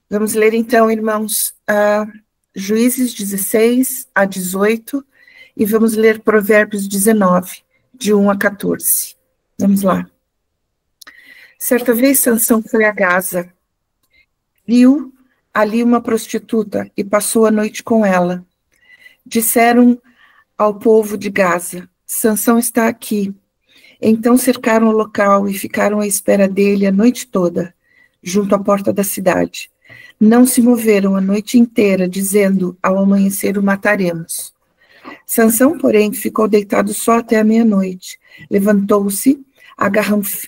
Vamos ler então, irmãos, Juízes 16 a 18, e vamos ler Provérbios 19, de 1 a 14. Vamos lá. Certa vez Sansão foi a Gaza, viu ali uma prostituta e passou a noite com ela. Disseram ao povo de Gaza: Sansão está aqui. Então cercaram o local e ficaram à espera dele a noite toda, junto à porta da cidade. Não se moveram a noite inteira, dizendo: ao amanhecer o mataremos. Sansão, porém, ficou deitado só até a meia-noite. Levantou-se,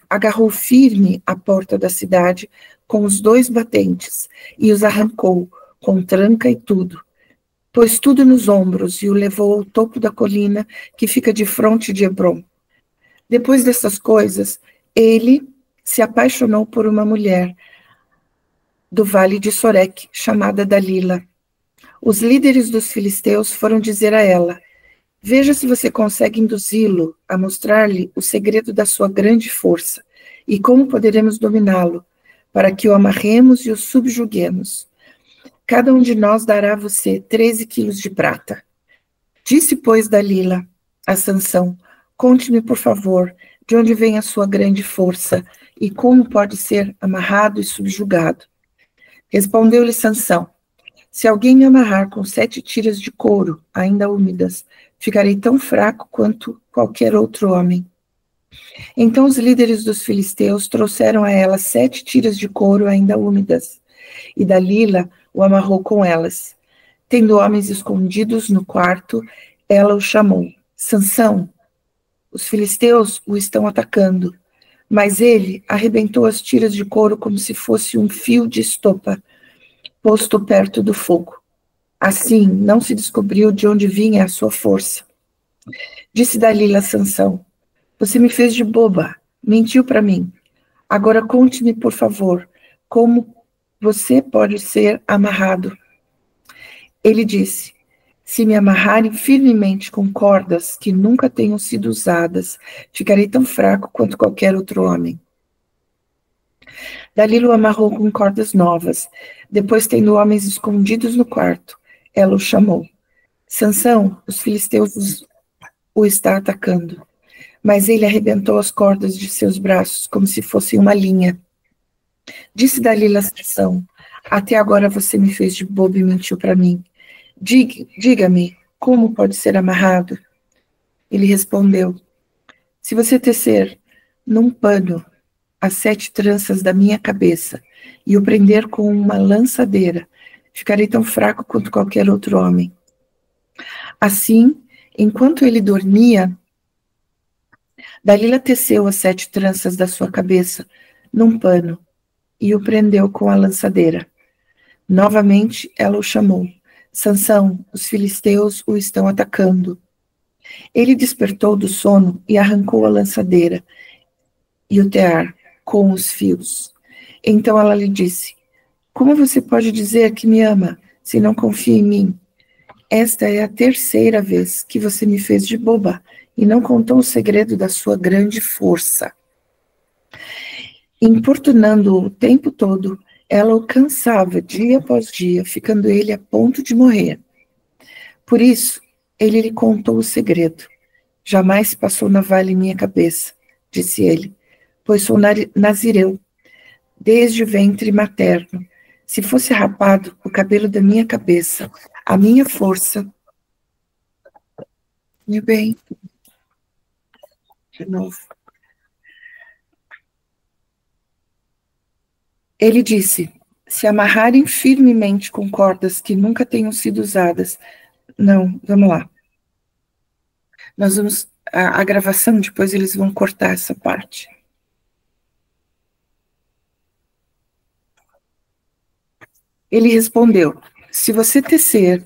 agarrou firme a porta da cidade com os 2 batentes e os arrancou, com tranca e tudo. Pôs tudo nos ombros e o levou ao topo da colina que fica defronte de Hebrom. Depois dessas coisas, ele se apaixonou por uma mulher do vale de Sorek, chamada Dalila. Os líderes dos filisteus foram dizer a ela: veja se você consegue induzi-lo a mostrar-lhe o segredo da sua grande força e como poderemos dominá-lo, para que o amarremos e o subjuguemos. Cada um de nós dará a você 13 quilos de prata. Disse, pois, Dalila a Sansão: conte-me, por favor, de onde vem a sua grande força e como pode ser amarrado e subjugado. Respondeu-lhe Sansão: se alguém me amarrar com 7 tiras de couro, ainda úmidas, ficarei tão fraco quanto qualquer outro homem. Então os líderes dos filisteus trouxeram a ela 7 tiras de couro ainda úmidas, e Dalila o amarrou com elas. Tendo homens escondidos no quarto, ela o chamou: Sansão, os filisteus o estão atacando. Mas ele arrebentou as tiras de couro como se fosse um fio de estopa posto perto do fogo. Assim, não se descobriu de onde vinha a sua força. Disse Dalila a Sansão: você me fez de boba, mentiu para mim. Agora conte-me, por favor, como você pode ser amarrado. Ele disse: se me amarrarem firmemente com cordas que nunca tenham sido usadas, ficarei tão fraco quanto qualquer outro homem. Dalila o amarrou com cordas novas. Depois, tendo homens escondidos no quarto, ela o chamou: Sansão, os filisteus o está atacando. Mas ele arrebentou as cordas de seus braços como se fossem uma linha. Disse Dalila a Sansão: até agora você me fez de bobo e mentiu para mim. Diga-me, como pode ser amarrado? Ele respondeu: se você tecer num pano as 7 tranças da minha cabeça e o prender com uma lançadeira, ficarei tão fraco quanto qualquer outro homem. Assim, enquanto ele dormia, Dalila teceu as 7 tranças da sua cabeça num pano e o prendeu com a lançadeira. Novamente ela o chamou: Sansão, os filisteus o estão atacando. Ele despertou do sono e arrancou a lançadeira e o tear com os fios. Então ela lhe disse: como você pode dizer que me ama se não confia em mim? Esta é a 3ª vez que você me fez de boba e não contou o segredo da sua grande força. Importunando-o o tempo todo, ela o cansava dia após dia, ficando ele a ponto de morrer. Por isso, ele lhe contou o segredo. Jamais se passou navalha em minha cabeça, disse ele, pois sou nazireu, desde o ventre materno. Se fosse rapado o cabelo da minha cabeça, a minha força... Meu bem, de novo. Ele disse: se amarrarem firmemente com cordas que nunca tenham sido usadas... Não, vamos lá. Nós vamos... A gravação, depois eles vão cortar essa parte. Ele respondeu: se você tecer...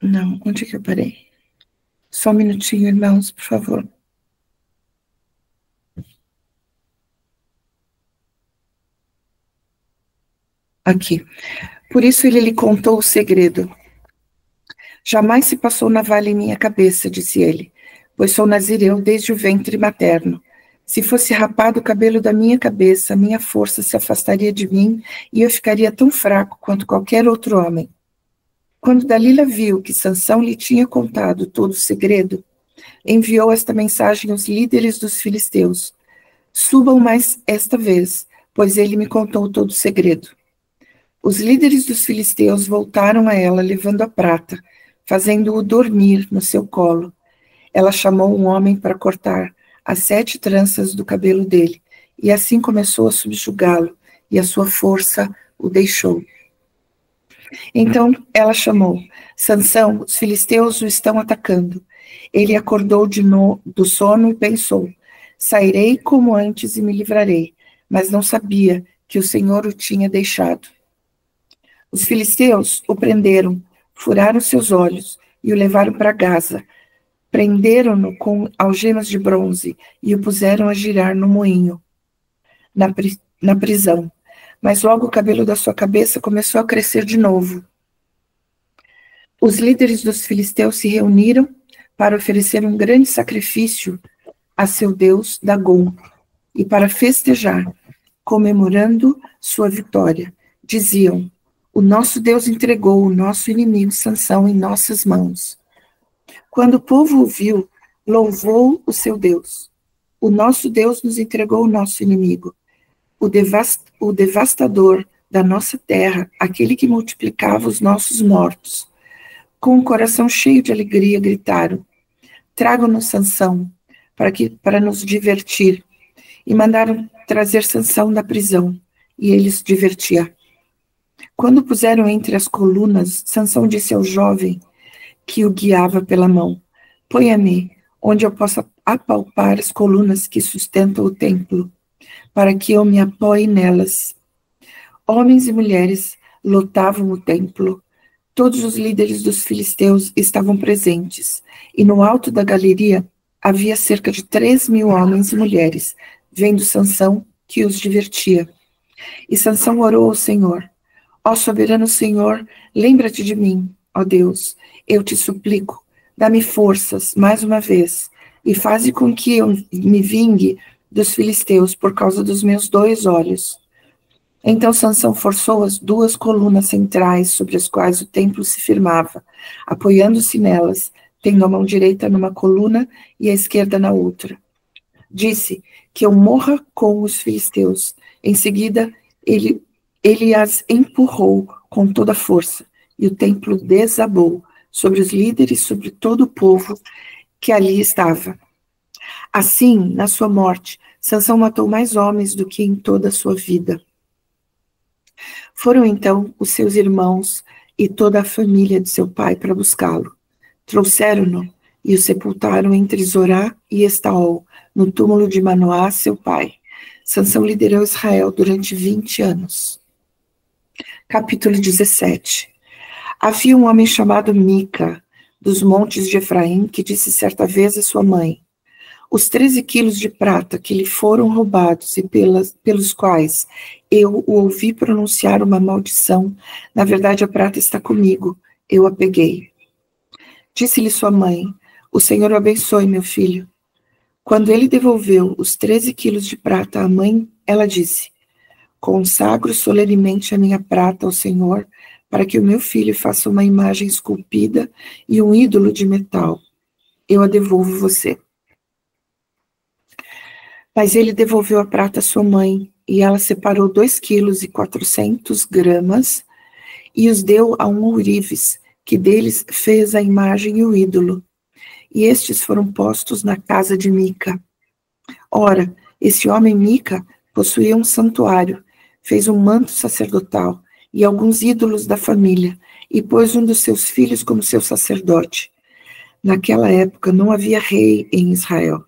Não, onde é que eu parei? Só um minutinho, irmãos, por favor. Aqui. Por isso ele lhe contou o segredo. Jamais se passou navalha em minha cabeça, disse ele, pois sou nazireu desde o ventre materno. Se fosse rapado o cabelo da minha cabeça, a minha força se afastaria de mim e eu ficaria tão fraco quanto qualquer outro homem. Quando Dalila viu que Sansão lhe tinha contado todo o segredo, enviou esta mensagem aos líderes dos filisteus: subam mais esta vez, pois ele me contou todo o segredo. Os líderes dos filisteus voltaram a ela levando a prata, fazendo-o dormir no seu colo. Ela chamou um homem para cortar as 7 tranças do cabelo dele, e assim começou a subjugá-lo, e a sua força o deixou. Então ela chamou: Sansão, os filisteus o estão atacando. Ele acordou do sono e pensou: sairei como antes e me livrarei, mas não sabia que o Senhor o tinha deixado. Os filisteus o prenderam, furaram seus olhos e o levaram para Gaza. Prenderam-no com algemas de bronze e o puseram a girar no moinho, na prisão. Mas logo o cabelo da sua cabeça começou a crescer de novo. Os líderes dos filisteus se reuniram para oferecer um grande sacrifício a seu deus Dagom e para festejar, comemorando sua vitória. Diziam: o nosso Deus entregou o nosso inimigo Sansão em nossas mãos. Quando o povo ouviu, louvou o seu Deus. O nosso Deus nos entregou o nosso inimigo, o devastador da nossa terra, aquele que multiplicava os nossos mortos. Com o coração cheio de alegria, gritaram: tragam-nos Sansão, para nos divertir. E mandaram trazer Sansão da prisão, e ele se divertia. Quando puseram entre as colunas, Sansão disse ao jovem que o guiava pela mão: ponha-me onde eu possa apalpar as colunas que sustentam o templo, para que eu me apoie nelas. Homens e mulheres lotavam o templo. Todos os líderes dos filisteus estavam presentes, e no alto da galeria havia cerca de 3.000 homens e mulheres, vendo Sansão, que os divertia. E Sansão orou ao Senhor: ó soberano Senhor, lembra-te de mim, ó Deus, eu te suplico, dá-me forças mais uma vez, e faze com que eu me vingue dos filisteus por causa dos meus 2 olhos. Então Sansão forçou as 2 colunas centrais sobre as quais o templo se firmava, apoiando-se nelas, tendo a mão direita numa coluna e a esquerda na outra. Disse: que eu morra com os filisteus. Em seguida, ele as empurrou com toda a força, e o templo desabou sobre os líderes, sobre todo o povo que ali estava. Assim, na sua morte, Sansão matou mais homens do que em toda a sua vida. Foram então os seus irmãos e toda a família de seu pai para buscá-lo. Trouxeram-no e o sepultaram entre Zorá e Estaol, no túmulo de Manoá, seu pai. Sansão liderou Israel durante 20 anos. Capítulo 17. Havia um homem chamado Mica, dos montes de Efraim, que disse certa vez à sua mãe: os 13 quilos de prata que lhe foram roubados e pelos quais eu o ouvi pronunciar uma maldição, na verdade a prata está comigo, eu a peguei. Disse-lhe sua mãe: o Senhor o abençoe, meu filho. Quando ele devolveu os 13 quilos de prata à mãe, ela disse: consagro solenemente a minha prata ao Senhor, para que o meu filho faça uma imagem esculpida e um ídolo de metal. Eu a devolvo você. Mas ele devolveu a prata à sua mãe, e ela separou 2,4 kg e os deu a um ourives, que deles fez a imagem e o ídolo. E estes foram postos na casa de Mica. Ora, esse homem Mica possuía um santuário, fez um manto sacerdotal e alguns ídolos da família, e pôs um dos seus filhos como seu sacerdote. Naquela época não havia rei em Israel.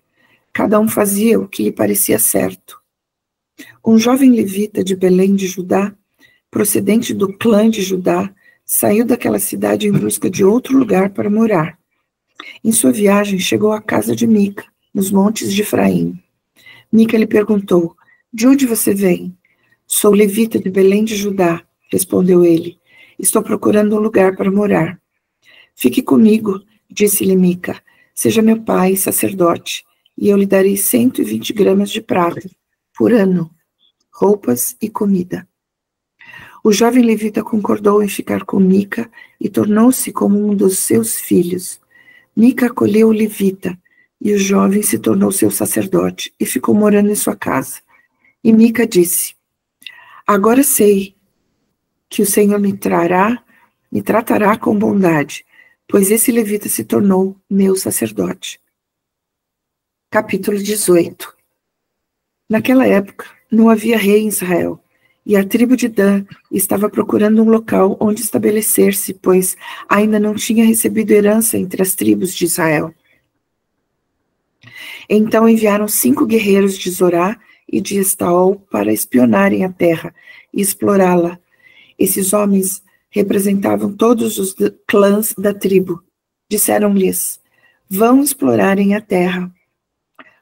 Cada um fazia o que lhe parecia certo. Um jovem levita de Belém de Judá, procedente do clã de Judá, saiu daquela cidade em busca de outro lugar para morar. Em sua viagem, chegou à casa de Mica, nos montes de Efraim. Mica lhe perguntou: de onde você vem? Sou levita de Belém de Judá, respondeu ele. Estou procurando um lugar para morar. Fique comigo, disse-lhe Mica. Seja meu pai, sacerdote, e eu lhe darei 120 gramas de prata por ano, roupas e comida. O jovem levita concordou em ficar com Mica e tornou-se como um dos seus filhos. Mica acolheu o levita, e o jovem se tornou seu sacerdote e ficou morando em sua casa. E Mica disse: agora sei que o Senhor me tratará com bondade, pois esse levita se tornou meu sacerdote. Capítulo 18. Naquela época, não havia rei em Israel, e a tribo de Dan estava procurando um local onde estabelecer-se, pois ainda não tinha recebido herança entre as tribos de Israel. Então enviaram 5 guerreiros de Zorá e de Estaol para espionarem a terra e explorá-la. Esses homens representavam todos os clãs da tribo. Disseram-lhes: vão explorarem a terra.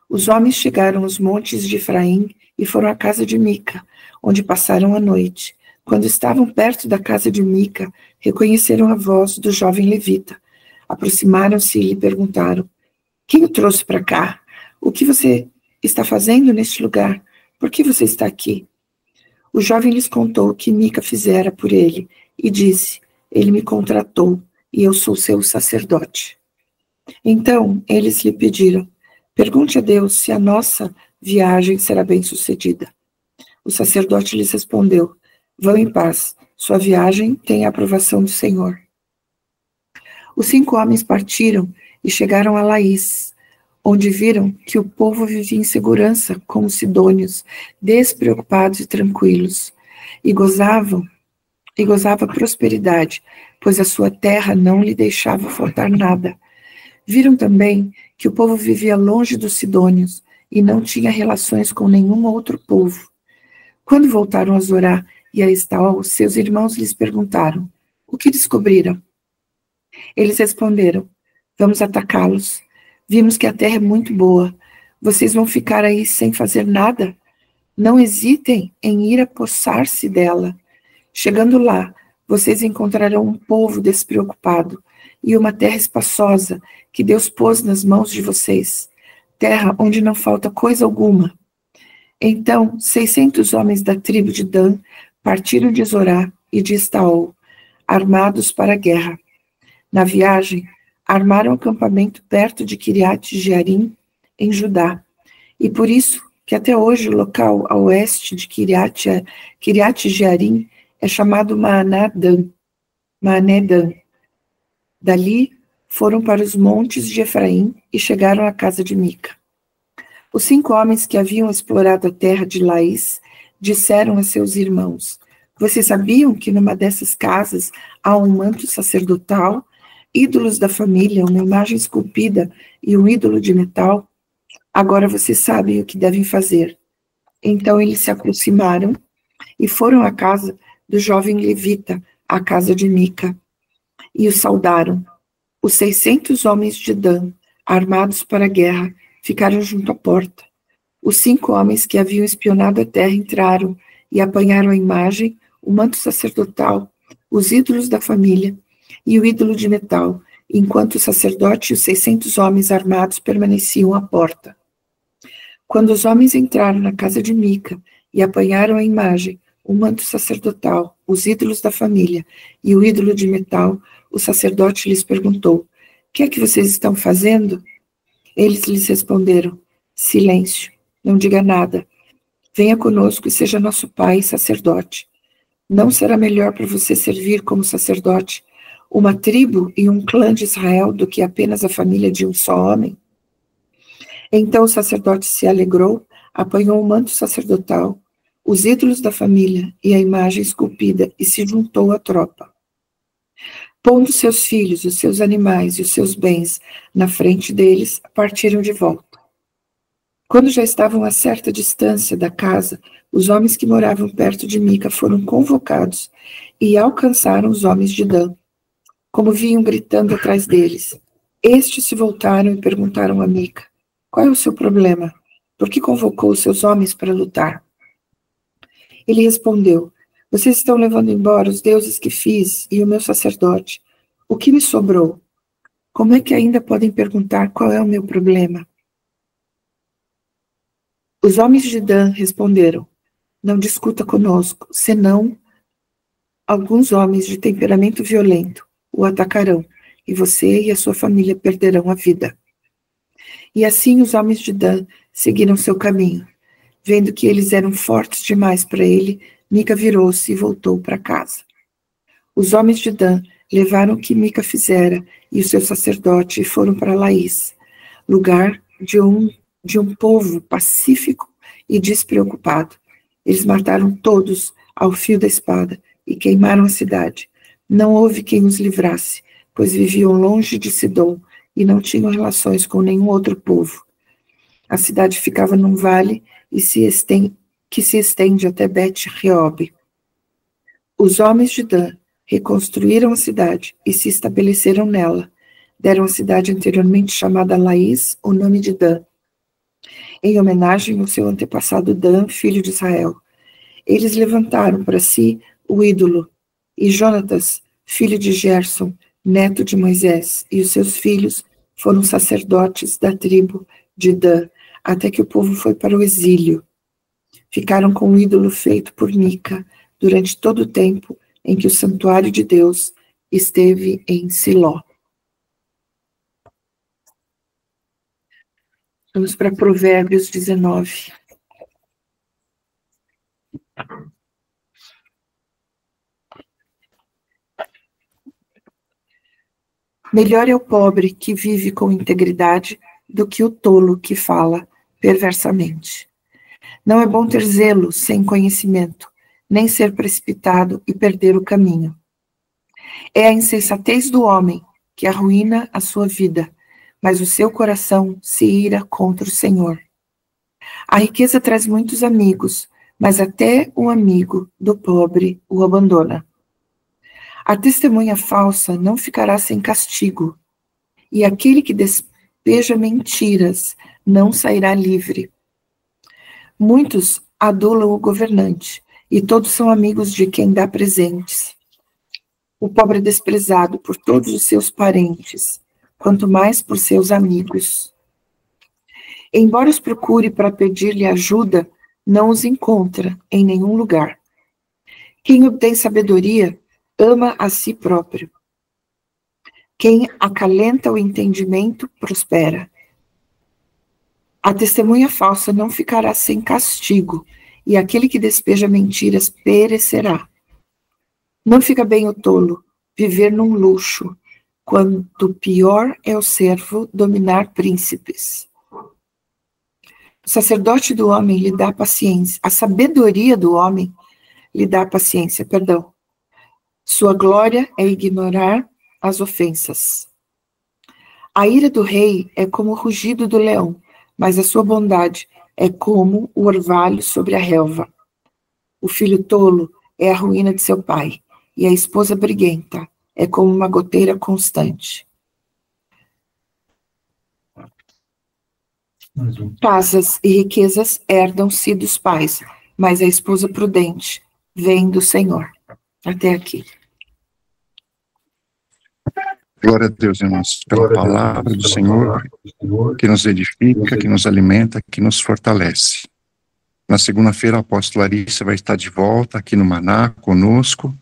Os homens chegaram aos montes de Efraim e foram à casa de Mica, onde passaram a noite. Quando estavam perto da casa de Mica, reconheceram a voz do jovem levita. Aproximaram-se e lhe perguntaram: quem o trouxe para cá? O que você está fazendo neste lugar? Por que você está aqui? O jovem lhes contou o que Mica fizera por ele e disse: ele me contratou e eu sou seu sacerdote. Então eles lhe pediram: pergunte a Deus se a nossa viagem será bem-sucedida. O sacerdote lhes respondeu: vão em paz, sua viagem tem a aprovação do Senhor. Os 5 homens partiram e chegaram a Laís, onde viram que o povo vivia em segurança com os sidônios, despreocupados e tranquilos, e gozava prosperidade, pois a sua terra não lhe deixava faltar nada. Viram também que o povo vivia longe dos sidônios e não tinha relações com nenhum outro povo. Quando voltaram a Zorá e a Estaol, seus irmãos lhes perguntaram: o que descobriram? Eles responderam: vamos atacá-los. Vimos que a terra é muito boa. Vocês vão ficar aí sem fazer nada? Não hesitem em ir apossar-se dela. Chegando lá, vocês encontrarão um povo despreocupado e uma terra espaçosa que Deus pôs nas mãos de vocês, terra onde não falta coisa alguma. Então 600 homens da tribo de Dan partiram de Zorá e de Estaol, armados para a guerra. Na viagem, armaram acampamento perto de Kiriat-Jearim, em Judá, e por isso que até hoje o local a oeste de Kiriat-Jearim é chamado Maané-Dan. Dali foram para os montes de Efraim e chegaram à casa de Mica. Os 5 homens que haviam explorado a terra de Laís disseram a seus irmãos: vocês sabiam que numa dessas casas há um manto sacerdotal, ídolos da família, uma imagem esculpida e um ídolo de metal? Agora vocês sabem o que devem fazer. Então eles se aproximaram e foram à casa do jovem levita, à casa de Mica, e o saudaram. Os 600 homens de Dan, armados para a guerra, ficaram junto à porta. Os 5 homens que haviam espionado a terra entraram e apanharam a imagem, o manto sacerdotal, os ídolos da família e o ídolo de metal, enquanto o sacerdote e os 600 homens armados permaneciam à porta. Quando os homens entraram na casa de Mica e apanharam a imagem, o manto sacerdotal, os ídolos da família e o ídolo de metal, o sacerdote lhes perguntou: o que é que vocês estão fazendo? Eles lhes responderam: silêncio, não diga nada. Venha conosco e seja nosso pai e sacerdote. Não será melhor para você servir como sacerdote uma tribo e um clã de Israel do que apenas a família de um só homem? Então o sacerdote se alegrou, apanhou o manto sacerdotal, os ídolos da família e a imagem esculpida e se juntou à tropa. Pondo seus filhos, os seus animais e os seus bens na frente deles, partiram de volta. Quando já estavam a certa distância da casa, os homens que moravam perto de Mica foram convocados e alcançaram os homens de Dan, como vinham gritando atrás deles. Estes se voltaram e perguntaram a Mica: qual é o seu problema? Por que convocou os seus homens para lutar? Ele respondeu: vocês estão levando embora os deuses que fiz e o meu sacerdote. O que me sobrou? Como é que ainda podem perguntar qual é o meu problema? Os homens de Dan responderam: não discuta conosco, senão alguns homens de temperamento violento o atacarão, e você e a sua família perderão a vida. E assim os homens de Dan seguiram seu caminho. Vendo que eles eram fortes demais para ele, Mica virou-se e voltou para casa. Os homens de Dan levaram o que Mica fizera e o seu sacerdote e foram para Laís, lugar de um povo pacífico e despreocupado. Eles mataram todos ao fio da espada e queimaram a cidade. Não houve quem os livrasse, pois viviam longe de Sidom e não tinham relações com nenhum outro povo. A cidade ficava num vale que se estende até Bet-Reob. Os homens de Dan reconstruíram a cidade e se estabeleceram nela. Deram à cidade anteriormente chamada Laís o nome de Dan, em homenagem ao seu antepassado Dan, filho de Israel. Eles levantaram para si o ídolo, e Jonatas, filho de Gerson, neto de Moisés, e os seus filhos foram sacerdotes da tribo de Dan, até que o povo foi para o exílio. Ficaram com o ídolo feito por Mica durante todo o tempo em que o santuário de Deus esteve em Siló. Vamos para Provérbios 19. Melhor é o pobre que vive com integridade do que o tolo que fala perversamente. Não é bom ter zelo sem conhecimento, nem ser precipitado e perder o caminho. É a insensatez do homem que arruína a sua vida, mas o seu coração se ira contra o Senhor. A riqueza traz muitos amigos, mas até o amigo do pobre o abandona. A testemunha falsa não ficará sem castigo, e aquele que despeja mentiras não sairá livre. Muitos adulam o governante, e todos são amigos de quem dá presentes. O pobre é desprezado por todos os seus parentes, quanto mais por seus amigos. Embora os procure para pedir-lhe ajuda, não os encontra em nenhum lugar. Quem obtém sabedoria ama a si próprio. Quem acalenta o entendimento prospera. A testemunha falsa não ficará sem castigo, e aquele que despeja mentiras perecerá. Não fica bem o tolo viver num luxo, quando pior é o servo dominar príncipes. O sacerdote do homem lhe dá paciência, a sabedoria do homem lhe dá paciência, perdão. Sua glória é ignorar as ofensas. A ira do rei é como o rugido do leão, mas a sua bondade é como o orvalho sobre a relva. O filho tolo é a ruína de seu pai, e a esposa briguenta é como uma goteira constante. Casas e riquezas herdam-se dos pais, mas a esposa prudente vem do Senhor. Até aqui. Glória a Deus, irmãos, pela palavra do Senhor, que nos edifica, que nos alimenta, que nos fortalece. Na segunda-feira, a apóstola Larissa vai estar de volta aqui no Maná, conosco,